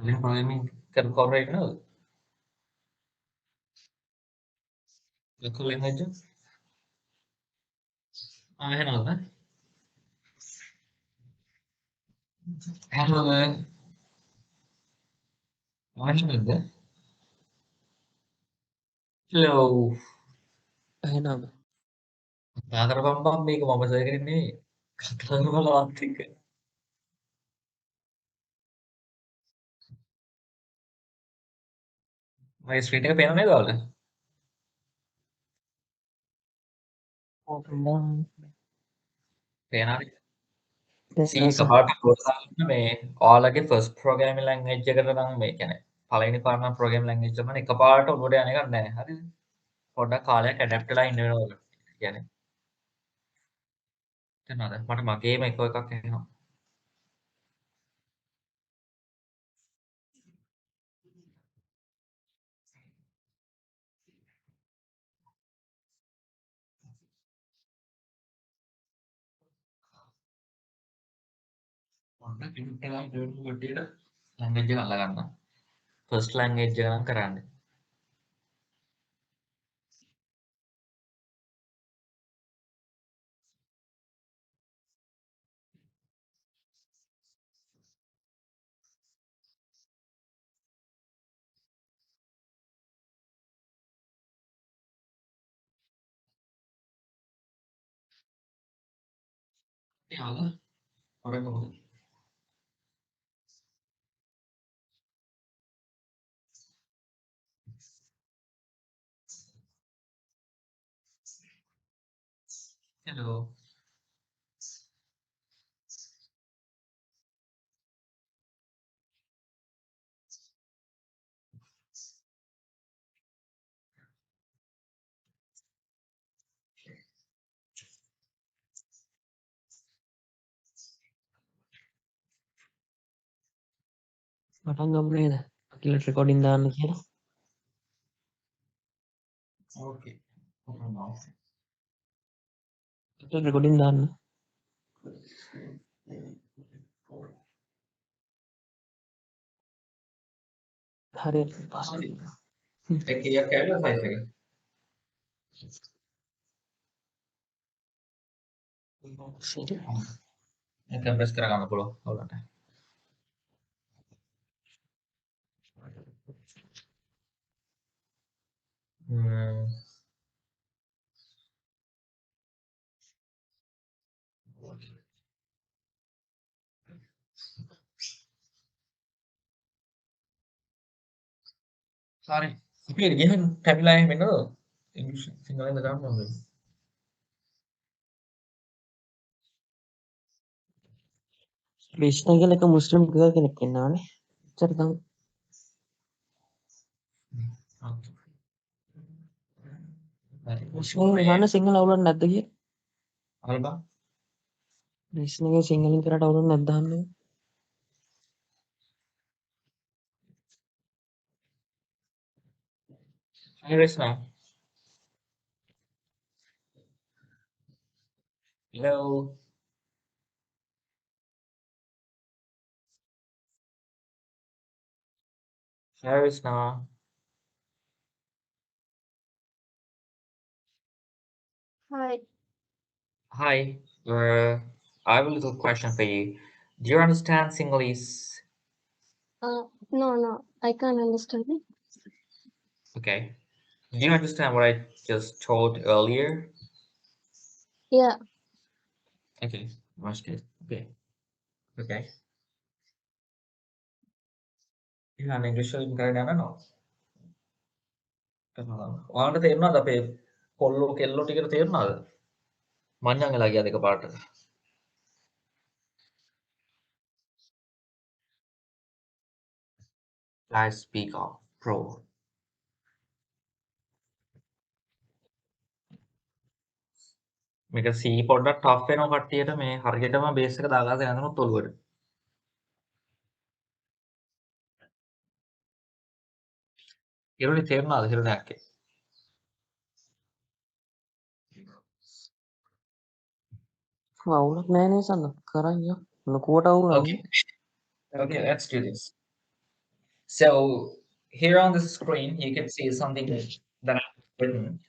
Kalian programming kan correct no? Local language. Hello. Hello. Hello. Hello. එහෙනම් කතා කරපම් මේක මම සර්ච් කරන්නේ කතා කරනවත් එක්ක. මගේ ස්ක්‍රීන් එක පේනව නේද ඔයාලට? පේනවද? C එකපාරට කෝඩ් දාන්න මේ ඔයාලගේ ෆස්ට් ප්‍රෝග්‍රෑමින් ලැන්ග්වේජ් එකට නම් මේ කියන්නේ පළවෙනි පාර නම් ප්‍රෝග්‍රෑමින් ලැන්ග්වේජ් එක නම් එකපාරට උඩට යන එකක් නැහැ. හරිද? පොඩ්ඩක් කාලයක් ඇඩැප්ට් වෙලා ඉන්න වෙනවා ඔයාලට. කියන්නේ තේරෙනවද? මට මගේම එක එකක් එනවා. පොඩ්ඩක් ඉන්ට් එකයි ඩේට් කට්ටියට ලැන්ග්වේජ් එක අල්ලගන්න. ෆස්ට් ලැන්ග්වේජ් එක නම් කරන්නේ. යාළුවා හොරෙන් මොකද? හෙලෝ. පටන් ගමු නේද? අකිලට රෙකෝඩින් දාන්න කියලා. ඕකේ. කොහොමද? අකිලට රෙකෝඩින් දාන්න. හරියට පස්සේ. ඒ කීයක් කැවිලා සයිස් එක? ඒක ප්‍රෙස් කරගන්න පුළුවන් ඔයාලට. හරි. අපි ගිහින් කැවිලා එහෙම එන්නද? ඉංග්‍රීසි සිංහලෙන්ද ගන්න ඕනද? ක්‍රිෂ්ණ කියලා එක මුස්ලිම් කෙනෙක් ඉන්නවනේ. එච්චර තමයි. ඕකේ. හරි. මුස්ලිම් ගන්න සිංහල අවුලක් නැද්ද කියලා? අල්බා ක්‍රිෂ්ණගේ සිංහලෙන් කරාට අවුලක් නැද්ද අහන්නේ? Iris now. Hello. Iris now. Hi. Hi. I have a little question for you. Do you understand Sinhalese? No, I can't understand it. Okay. Do you understand what I just told earlier? Yeah. Okay. That's good. Okay. Okay. ඉතින් ඉංග්‍රීසි වලින් කරගෙන යනවා. ඔයාලට තේරුණාද අපේ කොල්ලෝ කෙල්ලෝ ටිකට තේරුණාද? මංජන් වෙලා ගියාද එකපාරට? Guys speak off. pro. මේක C පොඩ්ඩක් ටෆ් වෙනවා කට්ටියට මේ හරියටම බේස් එක දාලා යනකොට ඔළුවට. ඉරුනි තේරුණාද හිරුණාක්කේ? අවුලක් නෑ නේ සන්න. කරන් යන්න. ලොකුවට අවුල් Okay. Okay, let's do this. So here on the screen, you can see something that I've written.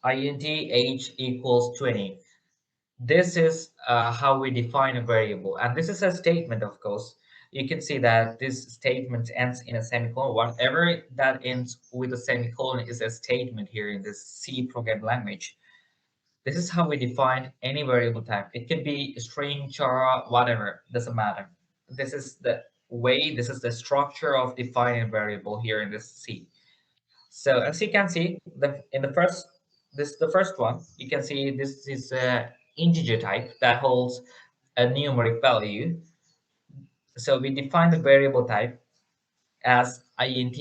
int age equals 20. This is how we define a variable, and this is a statement, of course. You can see that this statement ends in a semicolon. Whatever that ends with a semicolon is a statement here in this C program language. This is how we define any variable type. It can be string, char, whatever, doesn't matter. This is the way, this is the structure of defining a variable here in this C. So as you can see, this is the first one. You can see this is a integer type that holds a numeric value. So we define the variable type as int.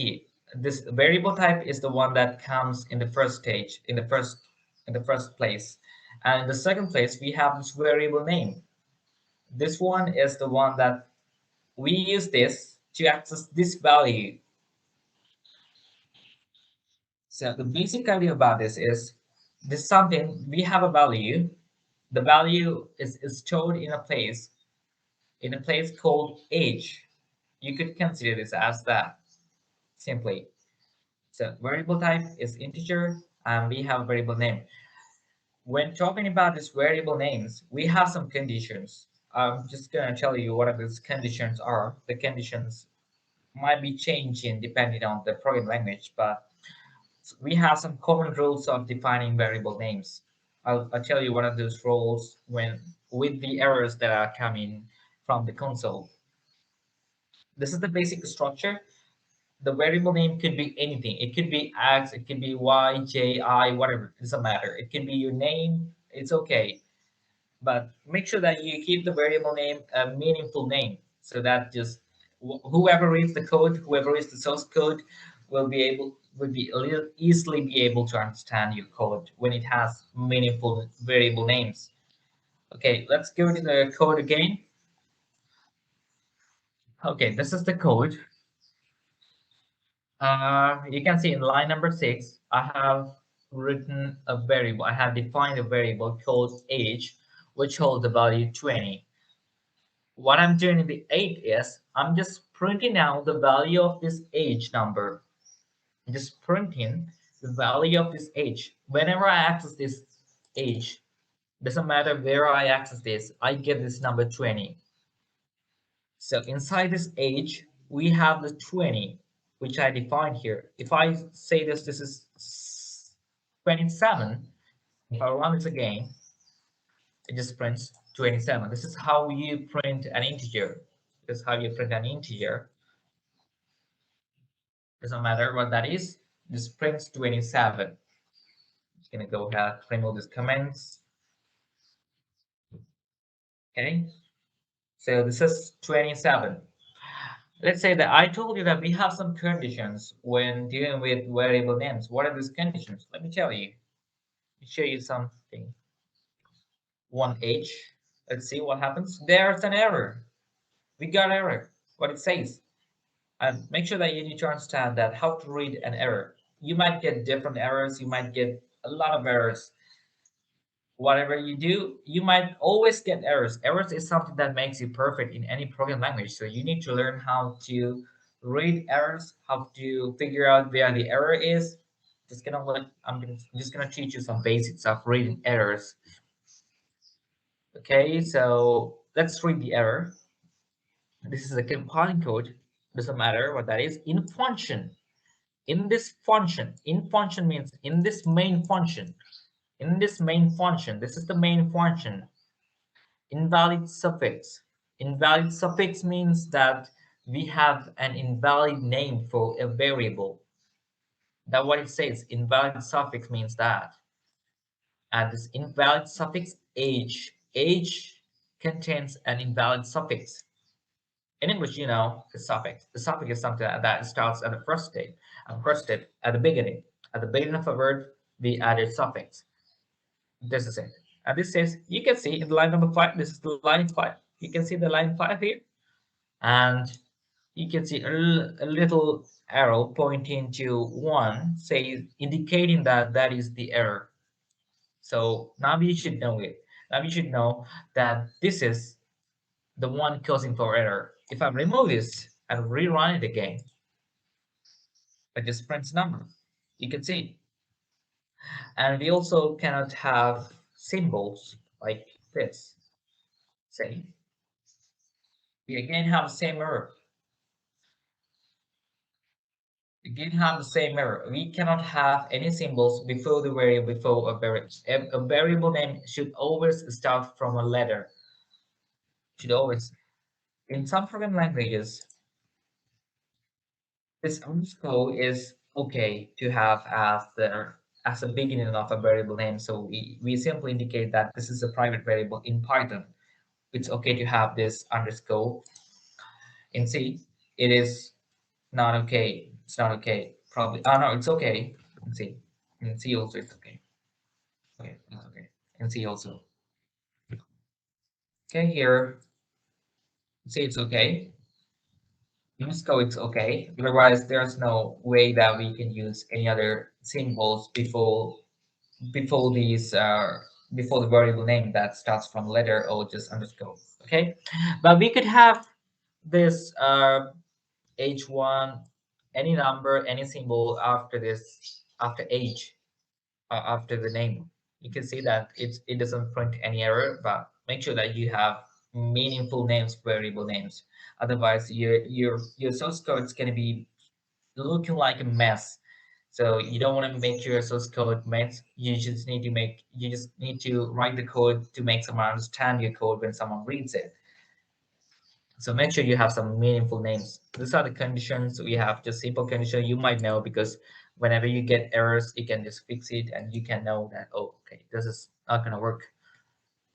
This variable type is the one that comes in the first stage, in the first place. And in the second place, we have this variable name. This one is the one that we use this to access this value. So the basic idea about this is something, we have a value. The value is stored in a place called age. You could consider this as that simply. So variable type is integer, and we have a variable name. When talking about these variable names, we have some conditions. I'm just gonna tell you what these conditions are. The conditions might be changing depending on the program language, but we have some common rules of defining variable names. I'll tell you what are those rules with the errors that are coming from the console. This is the basic structure. The variable name could be anything. It could be X, it could be Y, J, I, whatever. It doesn't matter. It can be your name. It's okay. But make sure that you keep the variable name a meaningful name, so that just whoever reads the code, whoever reads the source code, will easily be able to understand your code when it has meaningful variable names. Okay, let's go to the code again. Okay, this is the code. You can see in line number 6, I have written a variable. I have defined a variable called age, which holds the value 20. What I'm doing in the 8 is I'm just printing out the value of this age number. I'm just printing the value of this age. Whenever I access this age, doesn't matter where I access this, I get this number 20. So inside this age, we have the 20, which I defined here. If I say this is 27, if I run this again, it just prints 27. This is how you print an integer. This is how you print an integer. Doesn't matter what that is, just prints 27. Just gonna go ahead, remove these comments. Okay, so this is 27. Let's say that I told you that we have some conditions when dealing with variable names. What are these conditions? Let me tell you. Let me show you something. 1H. Let's see what happens. There's an error. We got error. What it says. And make sure that you need to understand that how to read an error. You might get different errors. You might get a lot of errors. Whatever you do, you might always get errors. Errors is something that makes you perfect in any program language. So you need to learn how to read errors, how to figure out where the error is. I'm just gonna teach you some basics of reading errors. Okay, so let's read the error. This is a compiling code. Doesn't matter what that is. In function, in this function means in this main function. In this main function, this is the main function. Invalid suffix. Invalid suffix means that we have an invalid name for a variable. That's what it says. Invalid suffix means that. And this invalid suffix age contains an invalid suffix. In English, you know, the suffix. The suffix is something that starts at the first state. And first step at the beginning. At the beginning of a word, we added suffix. This is it. And this says, you can see in line number 5, this is the line 5. You can see the line 5 here. And you can see a little arrow pointing to 1, say, indicating that that is the error. So now you should know it. Now you should know that this is the one causing for error. If I remove this and rerun it again, I just print number. You can see. And we also cannot have symbols like this. Say, we again have the same error. Again have the same error. We cannot have any symbols before the variable, before a variable. A variable name should always start from a letter. Should always. In some programming languages, this underscore is okay to have as a beginning of a variable name. So we simply indicate that this is a private variable in Python. It's okay to have this underscore. In C, it is not okay. It's not okay. Probably. Oh no, it's okay. In C. In C also it's okay. Okay, that's okay. In C also. Okay, here. See, it's okay. Underscore it's okay. Otherwise, there's no way that we can use any other symbols before these before the variable name that starts from letter or just underscore. Okay, but we could have this h1, any number, any symbol after this, after age, after the name. You can see that it doesn't print any error, but make sure that you have meaningful names, variable names. Otherwise, your source code is going to be looking like a mess. So you don't want to make your source code mess. You just need to write the code to make someone understand your code when someone reads it. So make sure you have some meaningful names. These are the conditions. We have just simple condition you might know, because whenever you get errors, you can just fix it and you can know that, oh, okay, this is not gonna work.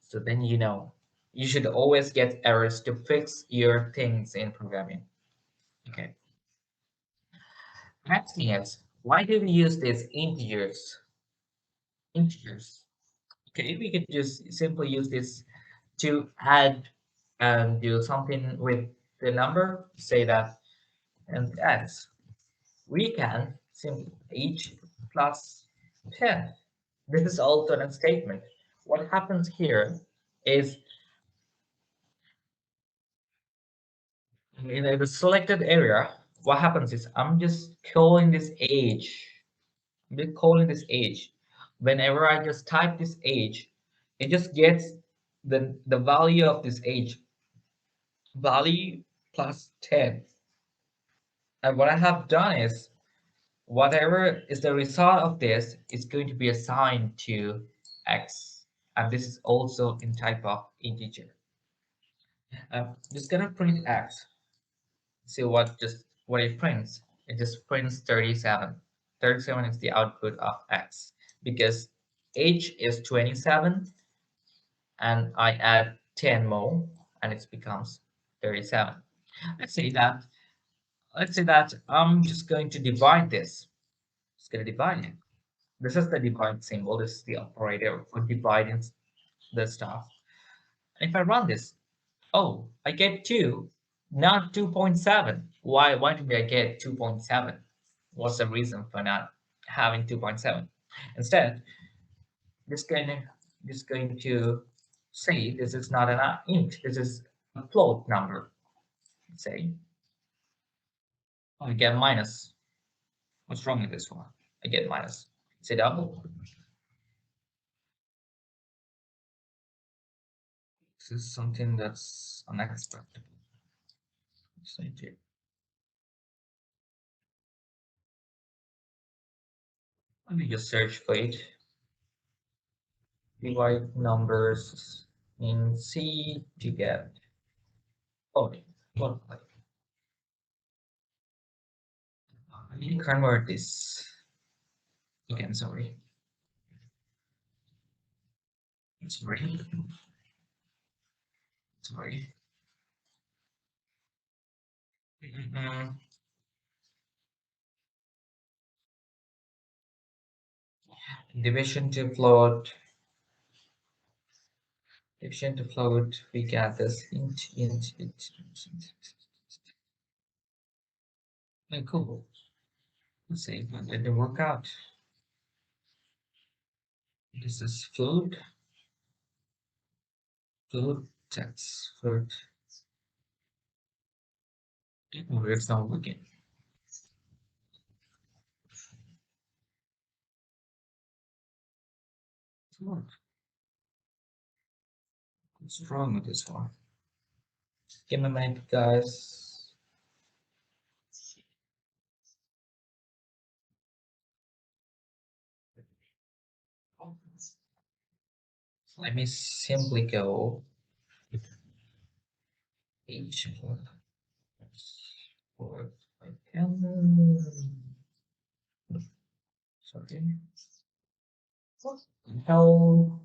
So then you know. You should always get errors to fix your things in programming. Okay. Next thing is, why do we use these integers? Integers. Okay, we could just simply use this to add and do something with the number, say that, and x. We can simply h plus 10. This is alternate statement. What happens here is in the selected area, what happens is I'm just calling this age. I'm just calling this age. Whenever I just type this age, it just gets the value of this age, value plus 10. And what I have done is, whatever is the result of this is going to be assigned to x. And this is also in type of integer. I'm just gonna print x. See what it prints. It just prints 37. 37 is the output of x, because age is 27 and I add 10 more and it becomes 37. Let's say that I'm just going to divide this. Just gonna divide it. This is the divide symbol. This is the operator for dividing the stuff. And if I run this, oh, I get 2, not 2.7. Why did I get 2.7? What's the reason for not having 2.7? Instead, just going to say this is not an int. This is a float number. Say, oh, I get minus. What's wrong with this one? I get minus. Say double. This is something that's unexpected. Say it. Let me just search for it. Divide numbers in C to get. Oh, well, I need to convert this. Okay, I'm sorry. Sorry. Sorry. Division to float. Division to float. We got this inch. Okay, cool. Let's see if it didn't work out. This is float. Float. That's float. It's not working. What's wrong with this one? Give me a minute, guys. Let me simply go H for I can. Sorry. How?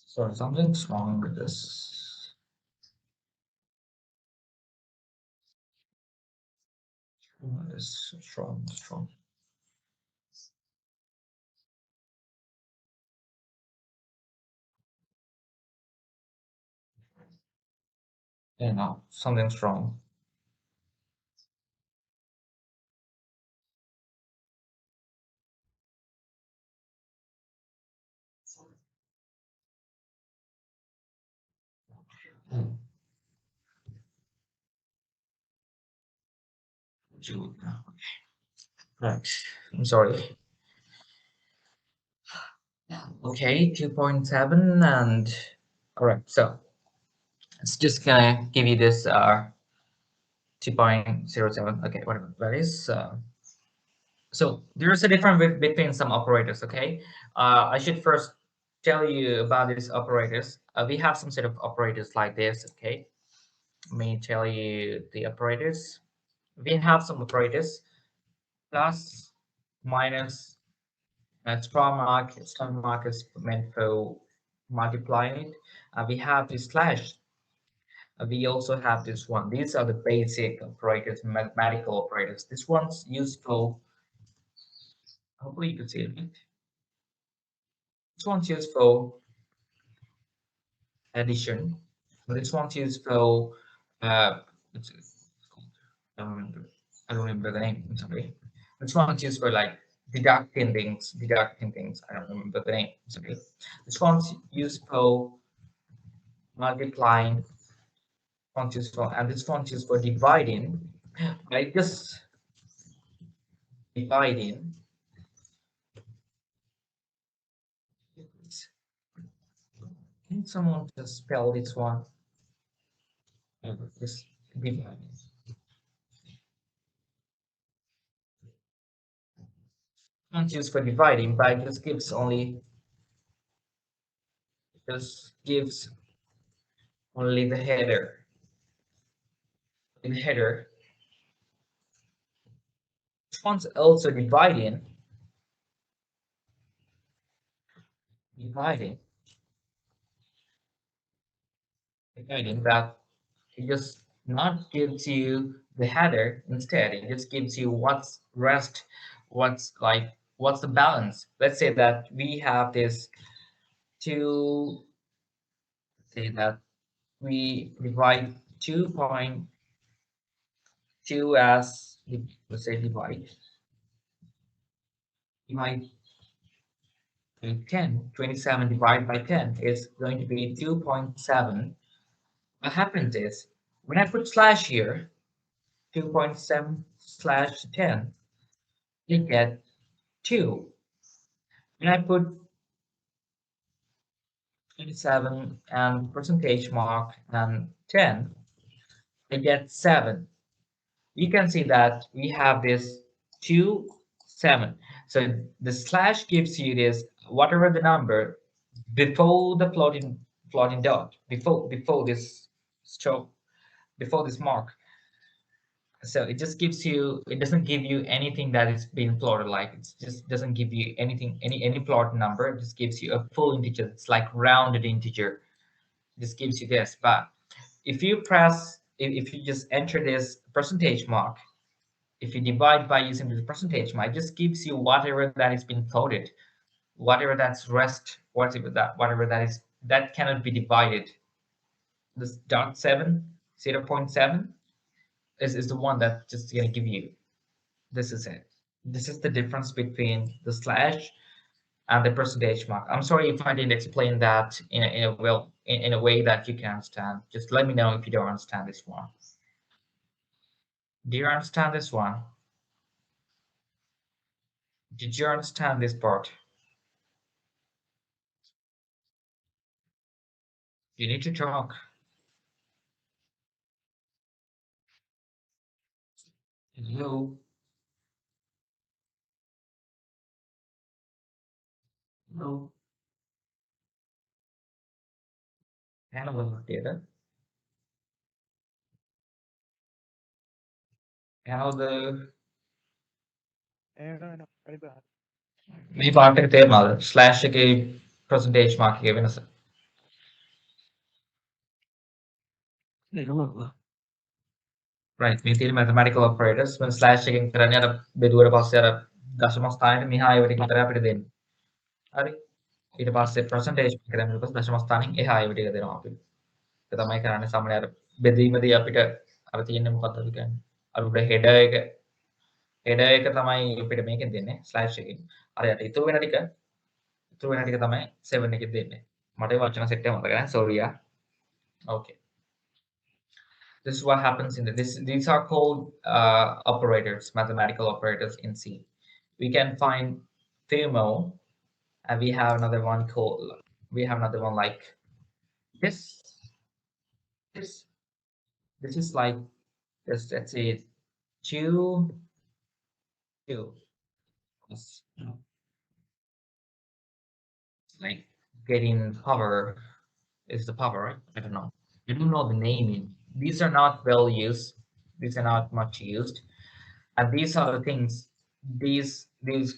Sorry, something's wrong with this. It's strong. Yeah, no, something's wrong. Right. I'm sorry. Okay, 2.7 and all right. So it's just gonna give you this 2.07. Okay, whatever that is. So there's a difference between some operators. Okay, I should first tell you about these operators. We have some set of operators like this. Okay, let me tell you the operators. We have some operators plus, minus, star mark is meant for multiplying it. We have this slash. We also have this one. These are the basic operators, mathematical operators. This one's useful. Hopefully you can see it. This one's useful addition. This one's useful. Let's see, I don't remember. I don't remember the name. I'm sorry. This one's used for like deducting things. I don't remember the name. Sorry. This one's used for multiplying. One's used for, and this one's used for dividing. By just dividing. Can someone just spell this one? Just dividing. One's used for dividing, but it just gives only the header. In header. This one's also dividing dividing that it just not gives you the header. Instead it just gives you what's rest, what's the balance. Let's say that we have this two, say that we divide 2.2 as, let's say divide 10, 27 divided by 10 is going to be 2.7. What happens is when I put slash here, 2.7 slash 10, you get 2. When I put 27 and percentage mark and 10, I get 7. You can see that we have this 2, 7. So the slash gives you this, whatever the number before the floating dot, before this stroke, before this mark. So it just gives you, it doesn't give you anything that is being plotted, like it just doesn't give you anything, any plot number. It just gives you a full integer. It's like rounded integer. It just gives you this. But if you press, if you just enter this percentage mark, if you divide by using the percentage mark, it just gives you whatever that is being plotted, whatever that's rest, whatever that is, that cannot be divided. This dot 7, 0.7 is the one that just gonna give you. This is it. This is the difference between the slash and the percentage mark. I'm sorry if I didn't explain that in a way that you can understand. Just let me know if you don't understand this one. Do you understand this one? Did you understand this part? You need to talk. Hello. Hello. Hello, David. Hello. මේ පාට එක තේරෙනවද? Slash එකේ percentage mark එකේ වෙනස. Right. මේ තියෙන mathematical operators when slash එකෙන් කරන්නේ අර බෙදුවට පස්සේ අර දශම ස්ථානෙට මෙහා ඒවට විතර අපිට දෙන්නේ. හරි. ඊට පස්සේ percentage එක දැම්මම ඊට පස්සේ දශම ස්ථානෙන් එහා ඒව ටික දෙනවා අපිට. ඒක තමයි කරන්නේ සාමාන්‍ය අර බෙදීමේදී අපිට අර තියෙන්නේ මොකක්ද අපි කියන්නේ. අර උඩ header එක තමයි අපිට මේකෙන් දෙන්නේ slash එකෙන්. අර යට ඉතුරු වෙන ටික තමයි 7 එකෙන් දෙන්නේ. මට ඒ වචන සෙට් එක මතක නැහැ. sorry yeah. Okay. This is what happens in these are called operators, mathematical operators in C. We can find few more, and we have another one like this. This is like this. Let's say 2 plus, like getting power is the power, right? I don't know. You don't know the naming. These are not well used. These are not much used. And these are the things, these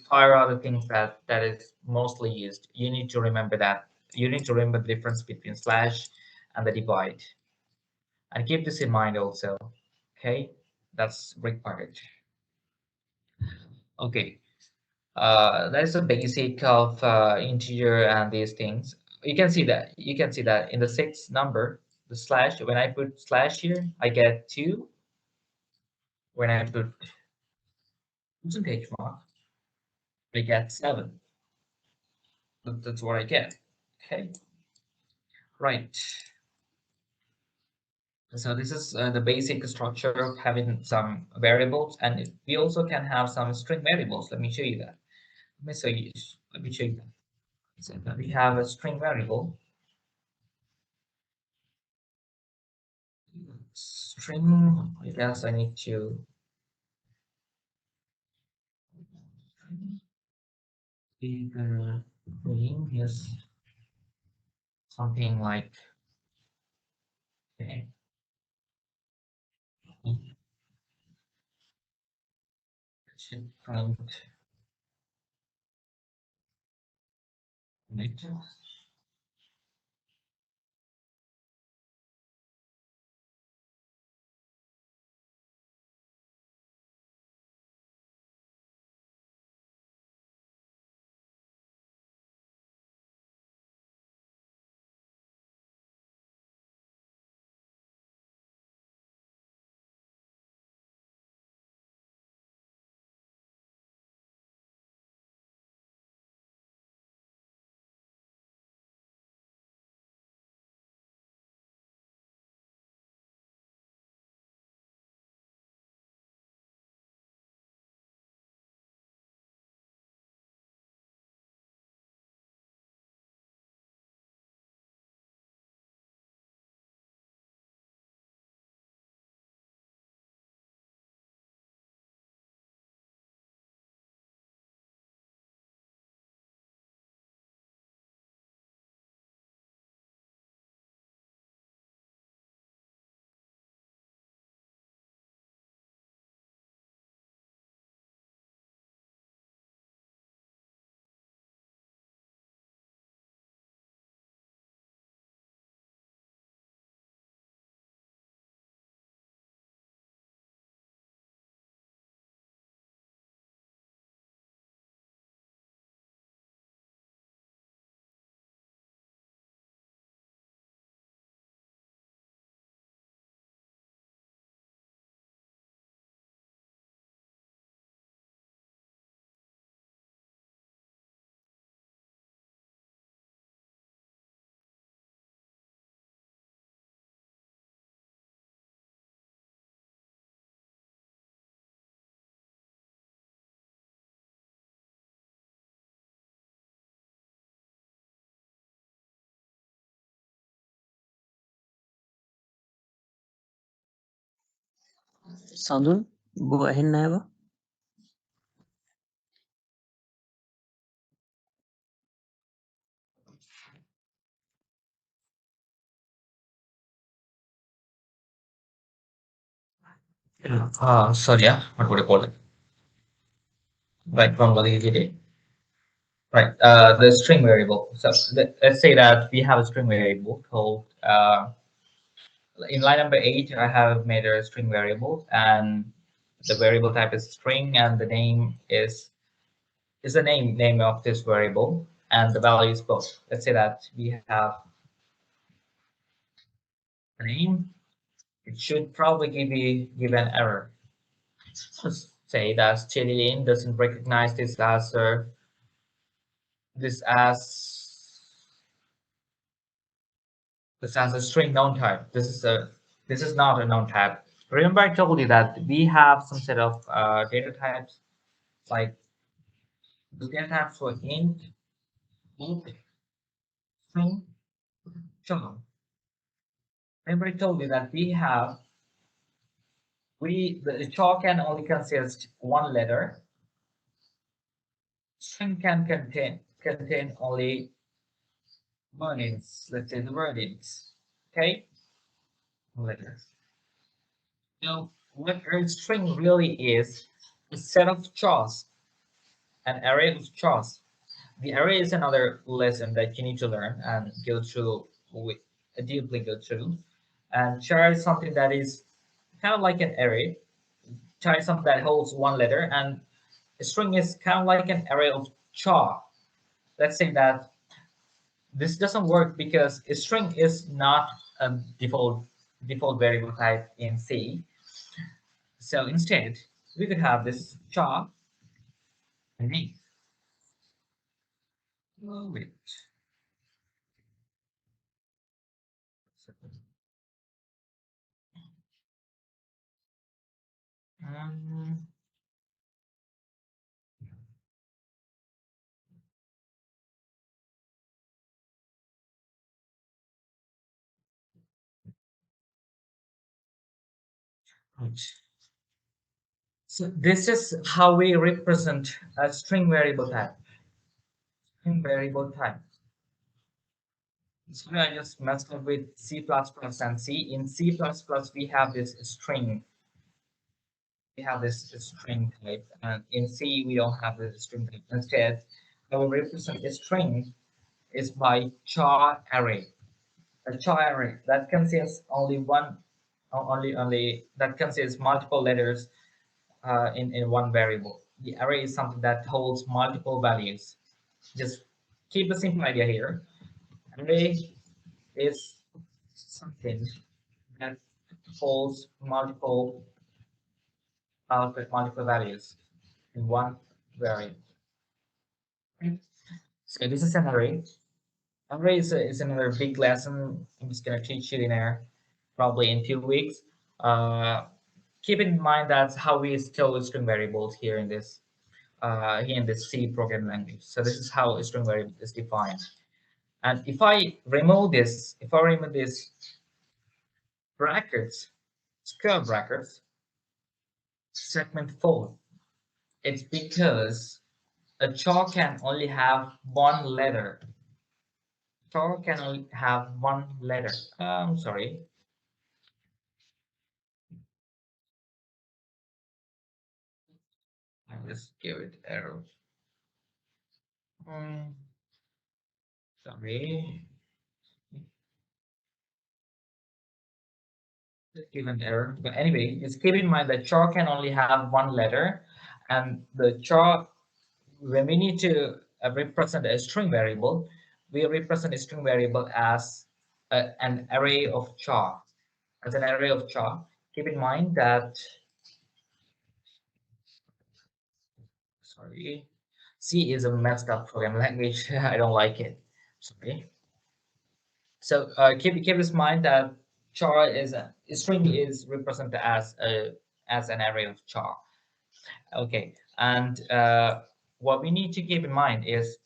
five are the things that is mostly used. You need to remember that. You need to remember the difference between slash and the divide. And keep this in mind also. Okay, that's required. Okay, that is the basic of integer and these things. You can see that in the sixth number, the slash, when I put slash here, I get 2. When I put percentage mark, I get 7. That's what I get. Okay, right. So this is the basic structure of having some variables, and we also can have some string variables. Let me show you that. Let me show you that. So we have a string variable. String, I guess I need to bigger name, yes, something like, okay. Should print it. Sadun, go ahead, Naiva. Sorry, what would you call it? Right, from what you did. Right, the string variable. So let's say that we have a string variable called in line number 8. I have made a string variable, and the variable type is string, and the name is the name of this variable, and the value is both. Let's say that we have a name. It should probably give an error. Let's say that Chililin doesn't recognize this as a string known type. This is not a known type. Remember, I told you that we have some set of data types, like the data types for int, int, string, char. Remember, I told you that the char can only consist one letter. String can contain only wordings. Let's say the wordings. Okay, letters. Now, what a string really is a set of chars, an array of chars. The array is another lesson that you need to learn and go through with deeply go through. And char is something that is kind of like an array. Char is something that holds one letter, and a string is kind of like an array of char. Let's say that this doesn't work because a string is not a default variable type in C. So instead, we could have this char beneath. Oh, wait. Um, right. So this is how we represent a string variable type. String variable type. So I just messed up with C++ and C. In C++, we have this string. We have this string type, and in C we don't have this string type. Instead, how we represent a string is by char array. A char array that consists only one, only that consists multiple letters in one variable. The array is something that holds multiple values. Just keep the simple idea here. Array is something that holds multiple values in one variable. So this is an array. Array is another big lesson. I'm just gonna teach you in there probably in 2 weeks. Keep in mind that's how we store string variables here in this C programming language. So this is how a string variable is defined. And if I remove this brackets, square brackets, segment 4, it's because a char can only have one letter. Char can only have one letter. I'm sorry. I'll just give it error. Sorry. Give an error. But anyway, just keep in mind that char can only have one letter, and the char, when we need to represent a string variable, we represent a string variable as an array of char. As an array of char, keep in mind that, sorry, C is a messed up programming language. I don't like it. Sorry. So keep this in mind that char is a string is represented as an array of char. Okay, and what we need to keep in mind is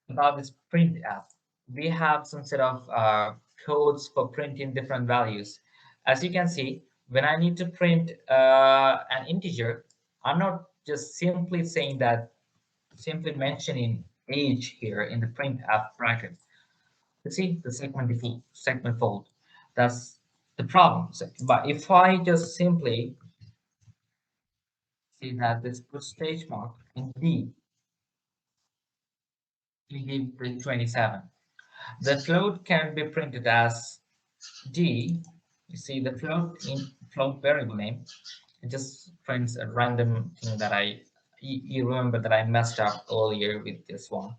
about this printf. We have some set of codes for printing different values. As you can see, when I need to print an integer, I'm not just simply saying that, simply mentioning age here in the printf bracket. You see the segment fold. That's the problem. But if I just simply see that this percentage mark in D, we give the 27. The float can be printed as D. You see the float variable name. It just prints a random thing that you remember that I messed up earlier with this one.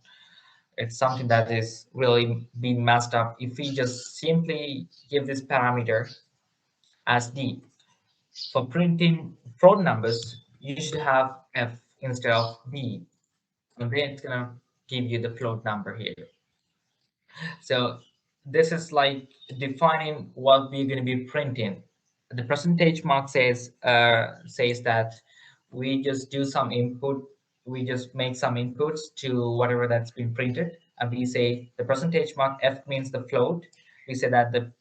It's something that is really being messed up. If we just simply give this parameter as D, for printing float numbers, you should have F instead of D, and then it's gonna give you the float number here. So this is like defining what we're going to be printing. The percentage mark says that we just do some input, we just make some inputs to whatever that's been printed, and we say the percentage mark F means the float. We say that the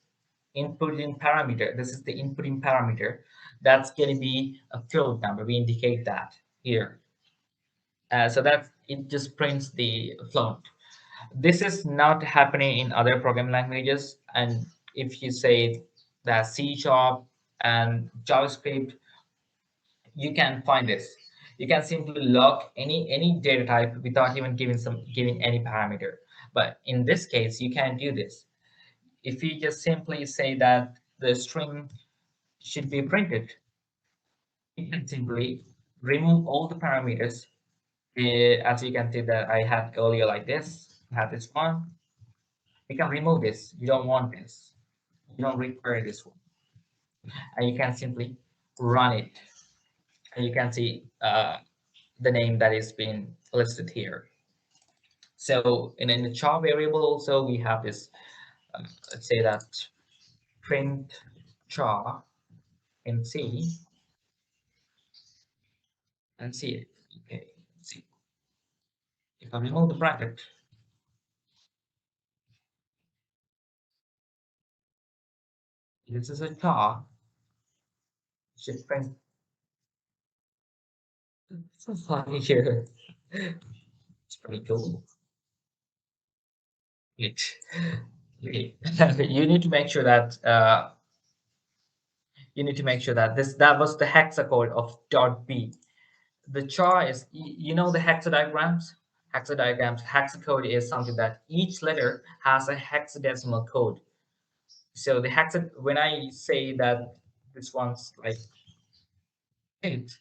inputting parameter, this is the inputting parameter, that's going to be a float number. We indicate that here. So that it just prints the float. This is not happening in other programming languages. And if you say that C# and JavaScript, you can find this. You can simply lock any data type without even giving any parameter. But in this case, you can do this. If you just simply say that the string should be printed, you can simply remove all the parameters. As you can see that I had earlier like this, I had this one. You can remove this. You don't want this. You don't require this one. And you can simply run it. And you can see the name that is being listed here. So in the char variable also, we have this, let's say that print char in C and see it. Okay, see. If I remove the bracket, this is a char, should print. So funny here. It's pretty cool. Wait. You need to make sure that that was the hexacode of .b. The char is, you know, the hexadiagrams. Hexacode is something that each letter has a hexadecimal code. So when I say that this one's like 8,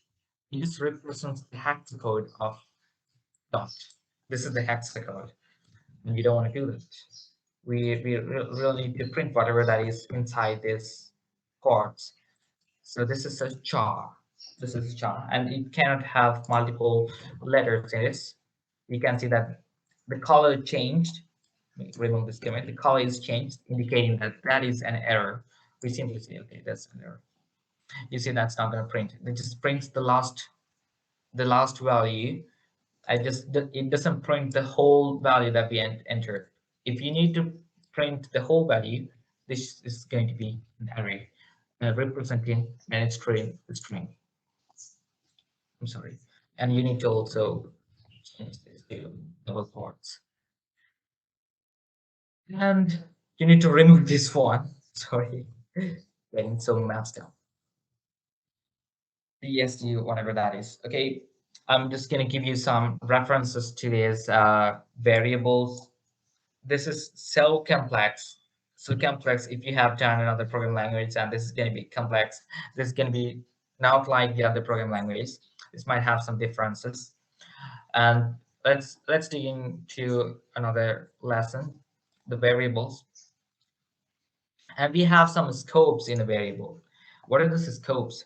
it just represents the hexacode of dot. This is the hexacode, and we don't want to do that. We really need to print whatever that is inside this quartz. So this is a char. This is a char, and it cannot have multiple letters in it. You can see that the color changed. Let me remove this comment. The color is changed, indicating that that is an error. We simply say, okay, that's an error. You see, that's not going to print. It just prints the last value. It doesn't print the whole value that we entered. If you need to print the whole value, this is going to be an array representing an string. I'm sorry, and you need to also change this to double quotes, and you need to remove this one. Sorry, getting so messed up. ESU, whatever that is. Okay, I'm just gonna give you some references to these variables. This is so complex. So complex if you have done another programming language, and this is going to be complex. This is going to be not like the other programming languages. This might have some differences. And let's dig into another lesson, the variables. And we have some scopes in a variable. What are the scopes?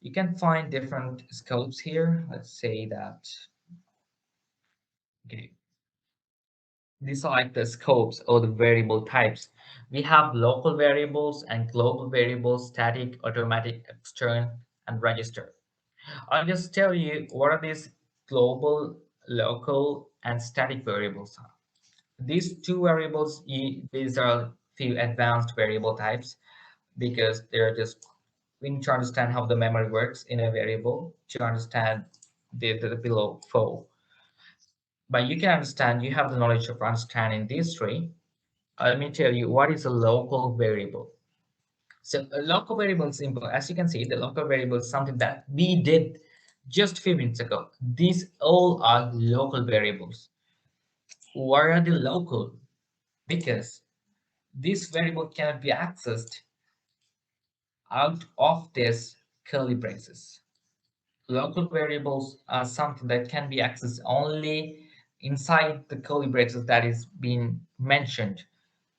You can find different scopes here. Let's say that, okay, these are like the scopes or the variable types. We have local variables and global variables, static, automatic, extern, and register. I'll just tell you what are these global, local, and static variables are. These two variables, these are few advanced variable types because they're just we need to understand how the memory works in a variable to understand the below four. But you can understand, you have the knowledge of understanding these three. Let me tell you what is a local variable. So a local variable is simple. As you can see, the local variable is something that we did just a few minutes ago. These all are local variables. Why are they local? Because this variable cannot be accessed out of this curly braces. Local variables are something that can be accessed only inside the curly braces that is being mentioned.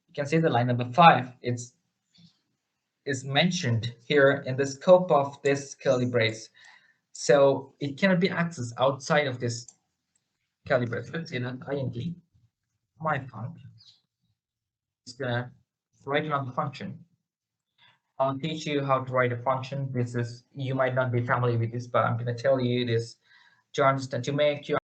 You can see the line number 5. It's is mentioned here in the scope of this curly brace. So it cannot be accessed outside of this curly brace. Let's say that int my function is gonna write another function. I'll teach you how to write a function. This is, you might not be familiar with this, but I'm gonna tell you this to understand, to make you